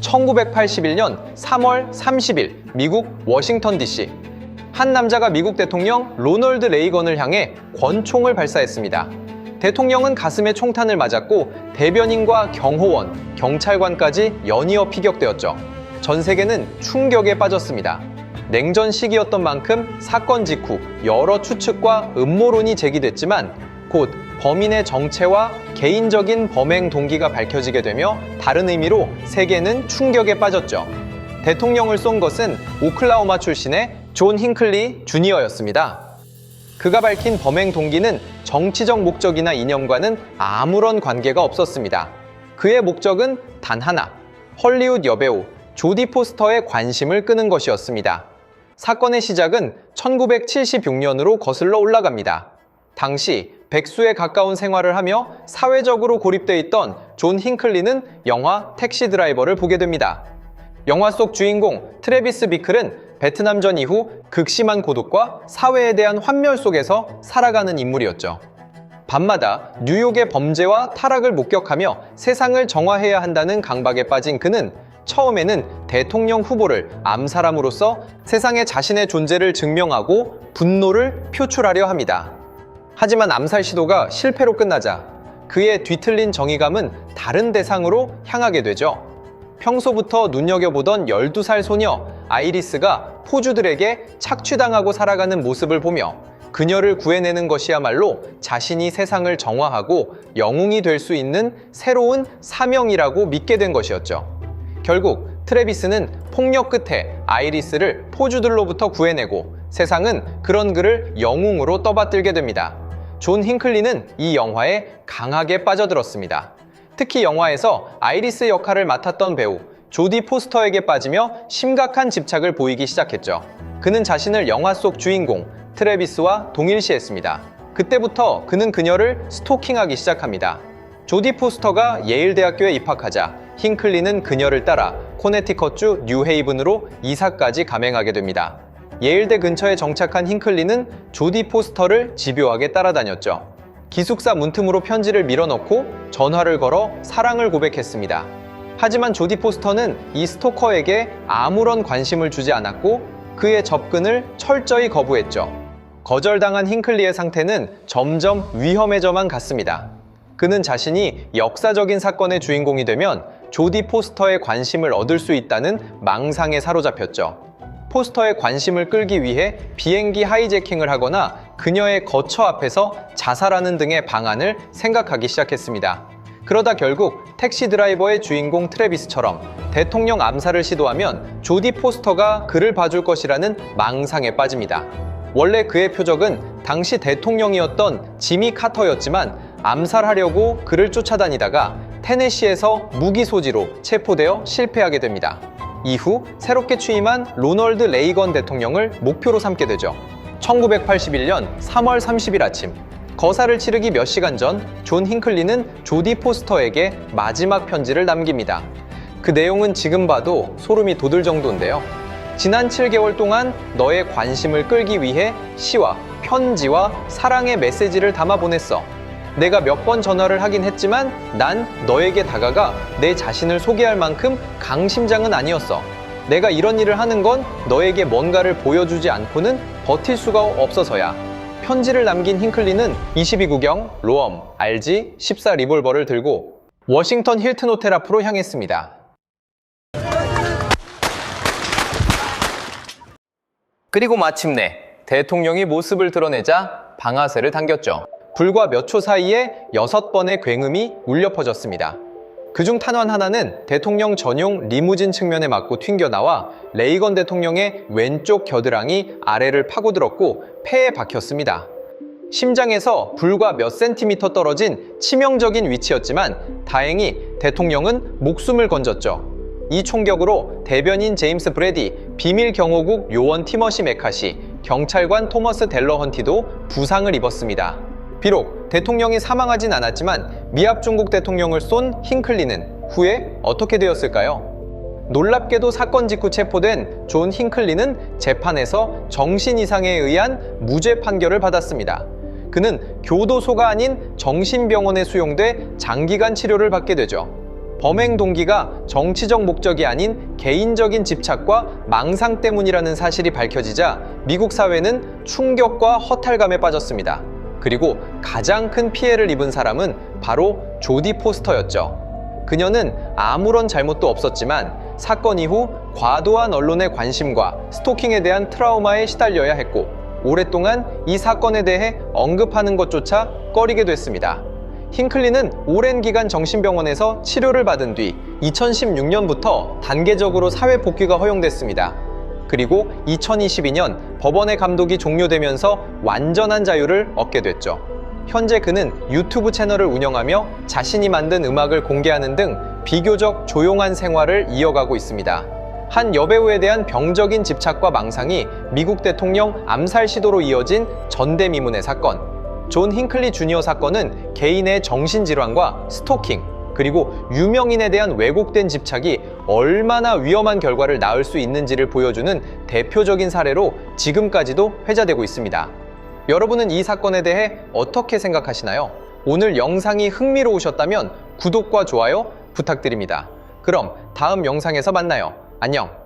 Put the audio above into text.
1981년 3월 30일 미국 워싱턴 DC. 한 남자가 미국 대통령 로널드 레이건을 향해 권총을 발사했습니다. 대통령은 가슴에 총탄을 맞았고 대변인과 경호원, 경찰관까지 연이어 피격되었죠. 전 세계는 충격에 빠졌습니다. 냉전 시기였던 만큼 사건 직후 여러 추측과 음모론이 제기됐지만 곧 범인의 정체와 개인적인 범행 동기가 밝혀지게 되며 다른 의미로 세계는 충격에 빠졌죠. 대통령을 쏜 것은 오클라호마 출신의 존 힌클리 주니어였습니다. 그가 밝힌 범행 동기는 정치적 목적이나 이념과는 아무런 관계가 없었습니다. 그의 목적은 단 하나, 헐리우드 여배우 조디 포스터의 관심을 끄는 것이었습니다. 사건의 시작은 1976년으로 거슬러 올라갑니다. 당시 백수에 가까운 생활을 하며 사회적으로 고립돼 있던 존 힌클리는 영화 택시 드라이버를 보게 됩니다. 영화 속 주인공 트래비스 비클은 베트남전 이후 극심한 고독과 사회에 대한 환멸 속에서 살아가는 인물이었죠. 밤마다 뉴욕의 범죄와 타락을 목격하며 세상을 정화해야 한다는 강박에 빠진 그는 처음에는 대통령 후보를 암살함으로써 세상에 자신의 존재를 증명하고 분노를 표출하려 합니다. 하지만 암살 시도가 실패로 끝나자 그의 뒤틀린 정의감은 다른 대상으로 향하게 되죠. 평소부터 눈여겨보던 12살 소녀 아이리스가 포주들에게 착취당하고 살아가는 모습을 보며 그녀를 구해내는 것이야말로 자신이 세상을 정화하고 영웅이 될 수 있는 새로운 사명이라고 믿게 된 것이었죠. 결국 트래비스는 폭력 끝에 아이리스를 포주들로부터 구해내고 세상은 그런 그를 영웅으로 떠받들게 됩니다. 존 힌클리는 이 영화에 강하게 빠져들었습니다. 특히 영화에서 아이리스 역할을 맡았던 배우 조디 포스터에게 빠지며 심각한 집착을 보이기 시작했죠. 그는 자신을 영화 속 주인공 트래비스와 동일시했습니다. 그때부터 그는 그녀를 스토킹하기 시작합니다. 조디 포스터가 예일대학교에 입학하자 힌클리는 그녀를 따라 코네티컷주 뉴헤이븐으로 이사까지 감행하게 됩니다. 예일대 근처에 정착한 힌클리는 조디 포스터를 집요하게 따라다녔죠. 기숙사 문틈으로 편지를 밀어넣고 전화를 걸어 사랑을 고백했습니다. 하지만 조디 포스터는 이 스토커에게 아무런 관심을 주지 않았고 그의 접근을 철저히 거부했죠. 거절당한 힌클리의 상태는 점점 위험해져만 갔습니다. 그는 자신이 역사적인 사건의 주인공이 되면 조디 포스터의 관심을 얻을 수 있다는 망상에 사로잡혔죠. 포스터의 관심을 끌기 위해 비행기 하이제킹을 하거나 그녀의 거처 앞에서 자살하는 등의 방안을 생각하기 시작했습니다. 그러다 결국 택시 드라이버의 주인공 트래비스처럼 대통령 암살을 시도하면 조디 포스터가 그를 봐줄 것이라는 망상에 빠집니다. 원래 그의 표적은 당시 대통령이었던 지미 카터였지만 암살하려고 그를 쫓아다니다가 테네시에서 무기 소지로 체포되어 실패하게 됩니다. 이후 새롭게 취임한 로널드 레이건 대통령을 목표로 삼게 되죠. 1981년 3월 30일 아침, 거사를 치르기 몇 시간 전 존 힌클리는 조디 포스터에게 마지막 편지를 남깁니다. 그 내용은 지금 봐도 소름이 돋을 정도인데요. 지난 7개월 동안 너의 관심을 끌기 위해 시와 편지와 사랑의 메시지를 담아 보냈어. 내가 몇 번 전화를 하긴 했지만 난 너에게 다가가 내 자신을 소개할 만큼 강심장은 아니었어. 내가 이런 일을 하는 건 너에게 뭔가를 보여주지 않고는 버틸 수가 없어서야. 편지를 남긴 힌클리는 22구경 로엄 RG14 리볼버를 들고 워싱턴 힐튼 호텔 앞으로 향했습니다. 그리고 마침내 대통령이 모습을 드러내자 방아쇠를 당겼죠. 불과 몇 초 사이에 6번의 굉음이 울려 퍼졌습니다. 그중 탄환 하나는 대통령 전용 리무진 측면에 맞고 튕겨나와 레이건 대통령의 왼쪽 겨드랑이 아래를 파고들었고 폐에 박혔습니다. 심장에서 불과 몇 센티미터 떨어진 치명적인 위치였지만 다행히 대통령은 목숨을 건졌죠. 이 총격으로 대변인 제임스 브래디, 비밀 경호국 요원 티머시 메카시, 경찰관 토머스 델러 헌티도 부상을 입었습니다. 비록 대통령이 사망하진 않았지만 미합 중국 대통령을 쏜 힌클리는 후에 어떻게 되었을까요? 놀랍게도 사건 직후 체포된 존 힌클리는 재판에서 정신 이상에 의한 무죄 판결을 받았습니다. 그는 교도소가 아닌 정신병원에 수용돼 장기간 치료를 받게 되죠. 범행 동기가 정치적 목적이 아닌 개인적인 집착과 망상 때문이라는 사실이 밝혀지자 미국 사회는 충격과 허탈감에 빠졌습니다. 그리고 가장 큰 피해를 입은 사람은 바로 조디 포스터였죠. 그녀는 아무런 잘못도 없었지만 사건 이후 과도한 언론의 관심과 스토킹에 대한 트라우마에 시달려야 했고, 오랫동안 이 사건에 대해 언급하는 것조차 꺼리게 됐습니다. 힌클리는 오랜 기간 정신병원에서 치료를 받은 뒤 2016년부터 단계적으로 사회 복귀가 허용됐습니다. 그리고 2022년 법원의 감독이 종료되면서 완전한 자유를 얻게 됐죠. 현재 그는 유튜브 채널을 운영하며 자신이 만든 음악을 공개하는 등 비교적 조용한 생활을 이어가고 있습니다. 한 여배우에 대한 병적인 집착과 망상이 미국 대통령 암살 시도로 이어진 전대미문의 사건. 존 힌클리 주니어 사건은 개인의 정신질환과 스토킹, 그리고 유명인에 대한 왜곡된 집착이 얼마나 위험한 결과를 낳을 수 있는지를 보여주는 대표적인 사례로 지금까지도 회자되고 있습니다. 여러분은 이 사건에 대해 어떻게 생각하시나요? 오늘 영상이 흥미로우셨다면 구독과 좋아요 부탁드립니다. 그럼 다음 영상에서 만나요. 안녕!